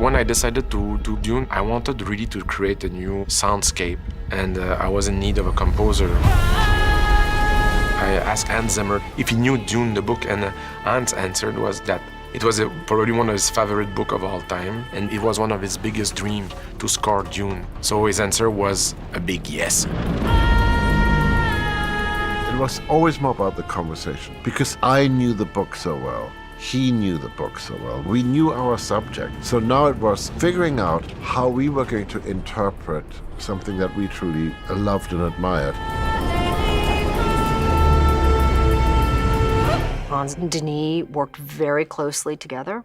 When I decided to do Dune, I wanted really to create a new soundscape, and I was in need of a composer. I asked Hans Zimmer if he knew Dune, the book, and Hans answered was that it was probably one of his favorite books of all time, and it was one of his biggest dreams to score Dune. So his answer was a big yes. It was always more about the conversation, because I knew the book so well. He knew the book so well. We knew our subject. So now it was figuring out how we were going to interpret something that we truly loved and admired. Hans and Denis worked very closely together.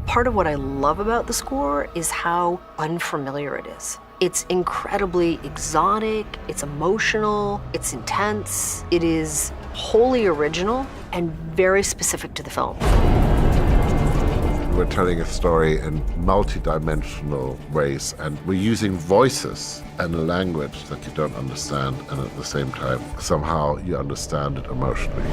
Part of what I love about the score is how unfamiliar it is. It's incredibly exotic, it's emotional, it's intense. It is wholly original and very specific to the film. We're telling a story in multi-dimensional ways, and we're using voices and a language that you don't understand, and at the same time, somehow you understand it emotionally.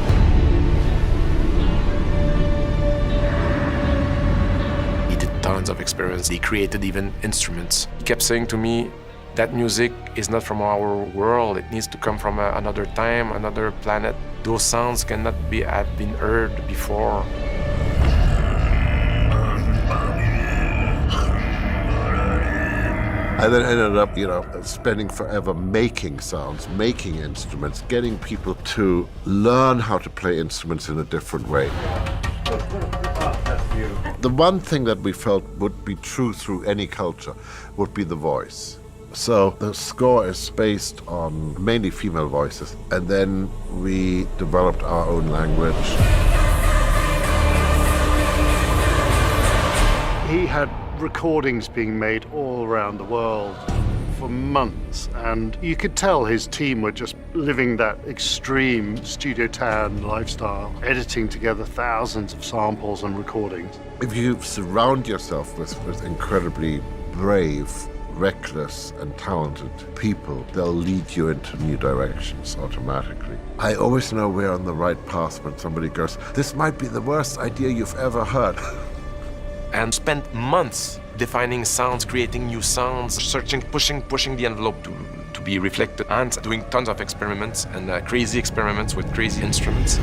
Tons of experiments. He created even instruments. He kept saying to me, that music is not from our world. It needs to come from another time, another planet. Those sounds cannot have been heard before. I then ended up, spending forever making sounds, making instruments, getting people to learn how to play instruments in a different way. The one thing that we felt would be true through any culture would be the voice. So the score is based on mainly female voices, and then we developed our own language. He had recordings being made all around the world for months, and you could tell his team were just living that extreme studio town lifestyle, editing together thousands of samples and recordings. If you surround yourself with incredibly brave, reckless, and talented people, they'll lead you into new directions automatically. I always know we're on the right path when somebody goes, "This might be the worst idea you've ever heard." And spent months defining sounds, creating new sounds, searching, pushing the envelope to be reflected, and doing tons of experiments and crazy experiments with crazy instruments.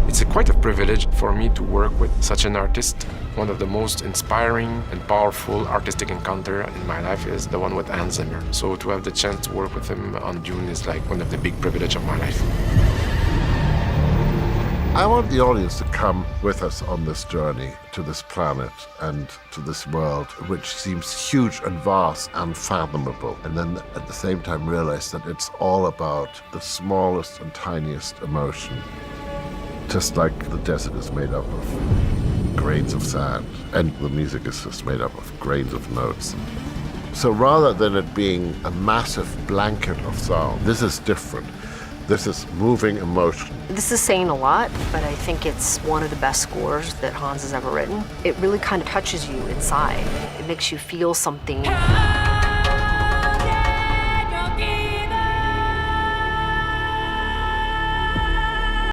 It's quite a privilege for me to work with such an artist. One of the most inspiring and powerful artistic encounter in my life is the one with Hans Zimmer. So to have the chance to work with him on Dune is like one of the big privileges of my life. I want the audience to come with us on this journey to this planet and to this world, which seems huge and vast and unfathomable. And then at the same time realize that it's all about the smallest and tiniest emotion. Just like the desert is made up of grains of sand, and the music is just made up of grains of notes. So rather than it being a massive blanket of sound, this is different. This is moving emotion. This is saying a lot, but I think it's one of the best scores that Hans has ever written. It really kind of touches you inside. It makes you feel something.